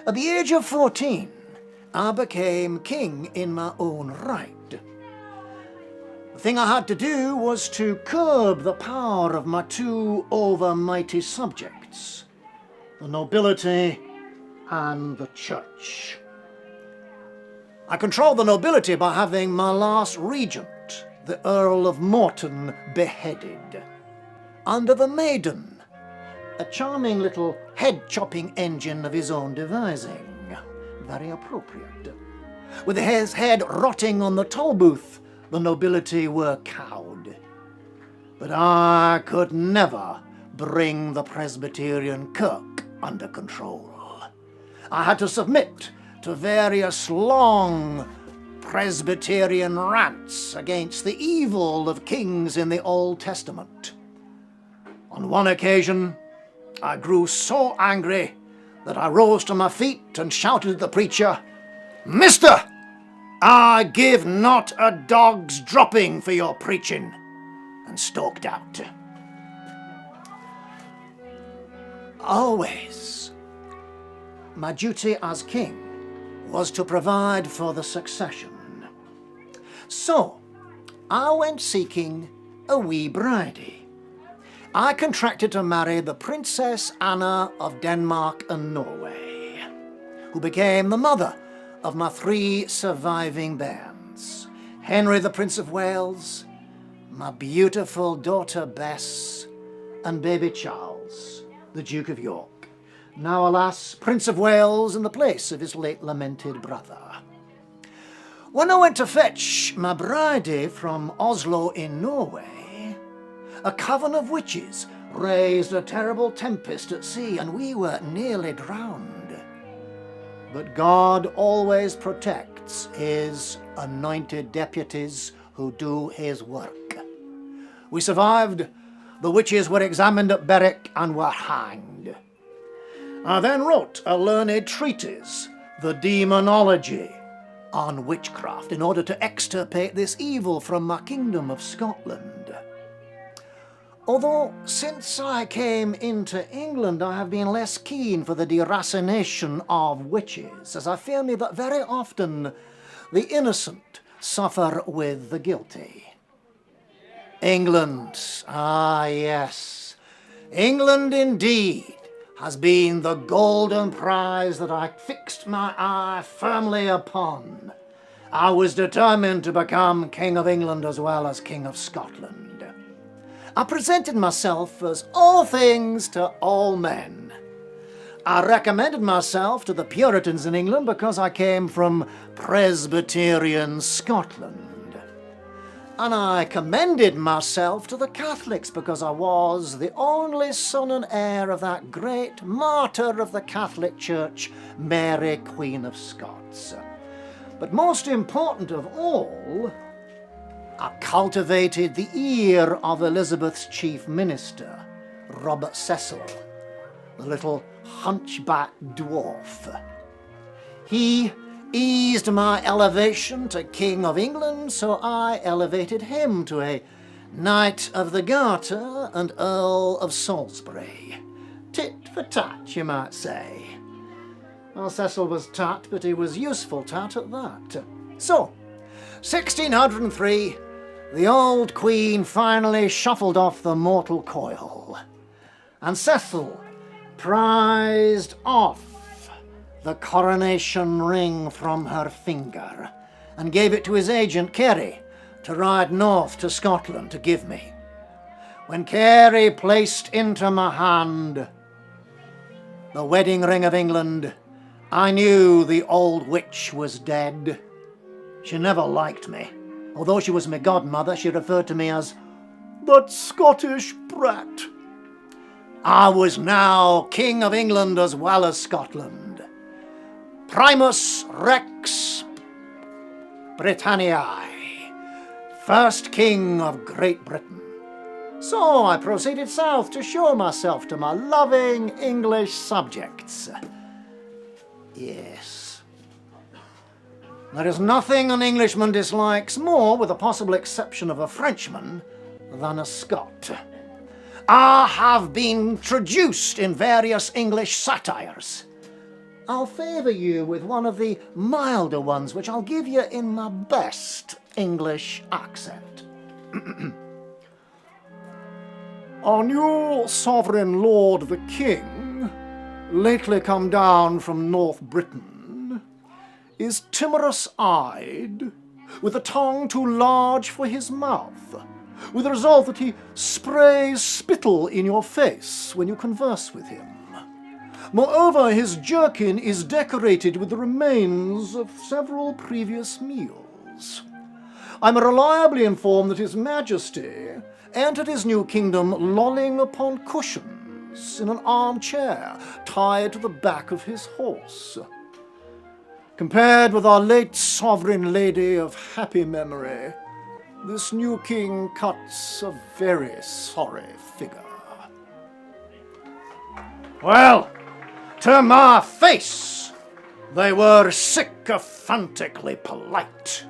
At the age of 14, I became king in my own right. The thing I had to do was to curb the power of my two overmighty subjects, the nobility and the church. I controlled the nobility by having my last regent, the Earl of Morton, beheaded. Under the maiden, a charming little head-chopping engine of his own devising. Very appropriate. With his head rotting on the toll booth, the nobility were cowed. But I could never bring the Presbyterian Kirk under control. I had to submit to various long Presbyterian rants against the evil of kings in the Old Testament. On one occasion, I grew so angry that I rose to my feet and shouted at the preacher, "Mister, I give not a dog's dropping for your preaching," and stalked out. Always, my duty as king was to provide for the succession. So, I went seeking a wee bridie. I contracted to marry the Princess Anna of Denmark and Norway, who became the mother of my 3 surviving bairns, Henry the Prince of Wales, my beautiful daughter Bess, and baby Charles, the Duke of York, now alas Prince of Wales in the place of his late lamented brother. When I went to fetch my bridie from Oslo in Norway, a coven of witches raised a terrible tempest at sea, and we were nearly drowned. But God always protects his anointed deputies who do his work. We survived. The witches were examined at Berwick and were hanged. I then wrote a learned treatise, The Demonology, on witchcraft, in order to extirpate this evil from my kingdom of Scotland. Although since I came into England I have been less keen for the deracination of witches, as I fear me that very often the innocent suffer with the guilty. England, ah yes, England indeed has been the golden prize that I fixed my eye firmly upon. I was determined to become King of England as well as King of Scotland. I presented myself as all things to all men. I recommended myself to the Puritans in England because I came from Presbyterian Scotland. And I commended myself to the Catholics because I was the only son and heir of that great martyr of the Catholic Church, Mary, Queen of Scots. But most important of all, I cultivated the ear of Elizabeth's chief minister, Robert Cecil, the little hunchback dwarf. He eased my elevation to King of England, so I elevated him to a Knight of the Garter and Earl of Salisbury. Tit for tat, you might say. Well, Cecil was tat, but he was useful tat at that. So, 1603, the old queen finally shuffled off the mortal coil, and Cecil prized off the coronation ring from her finger and gave it to his agent Carey to ride north to Scotland to give me. When Carey placed into my hand the wedding ring of England, I knew the old witch was dead. She never liked me. Although she was my godmother, she referred to me as that Scottish brat. I was now King of England as well as Scotland. Primus Rex Britanniae, first King of Great Britain. So I proceeded south to show myself to my loving English subjects. Yes. There is nothing an Englishman dislikes more, with the possible exception of a Frenchman, than a Scot. I have been traduced in various English satires. I'll favour you with one of the milder ones, which I'll give you in my best English accent. Our new sovereign lord the king, lately come down from North Britain, is timorous-eyed, with a tongue too large for his mouth, with the result that he sprays spittle in your face when you converse with him. Moreover, his jerkin is decorated with the remains of several previous meals. I'm reliably informed that His Majesty entered his new kingdom lolling upon cushions in an armchair tied to the back of his horse. Compared with our late sovereign lady of happy memory, this new king cuts a very sorry figure. Well, to my face, they were sycophantically polite.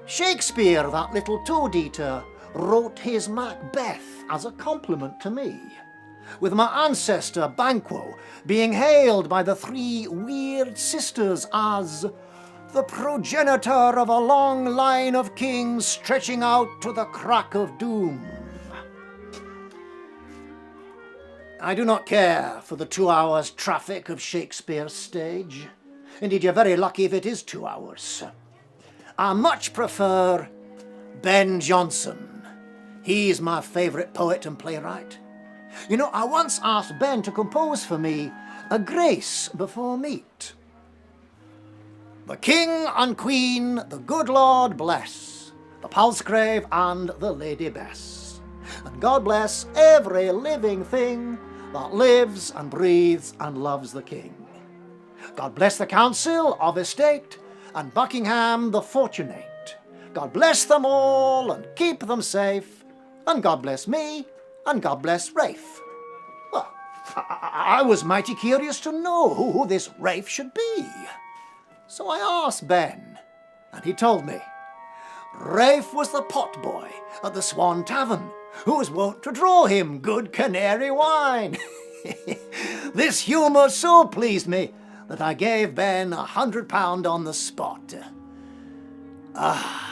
Shakespeare, that little toad-eater, wrote his Macbeth as a compliment to me, with my ancestor Banquo being hailed by the three weird sisters as the progenitor of a long line of kings stretching out to the crack of doom. I do not care for the 2 hours traffic of Shakespeare's stage. Indeed, you're very lucky if it is 2 hours. I much prefer Ben Jonson. He's my favourite poet and playwright. You know, I once asked Ben to compose for me a grace before meat. The king and queen, the good Lord bless, the Palsgrave and the Lady Bess. And God bless every living thing that lives and breathes and loves the king. God bless the council of estate and Buckingham the fortunate. God bless them all and keep them safe. And God bless me and God bless Rafe. Well, I was mighty curious to know who this Rafe should be. So I asked Ben, and he told me. Rafe was the potboy at the Swan Tavern, who was wont to draw him good Canary wine. This humour so pleased me that I gave Ben £100 on the spot. Ah,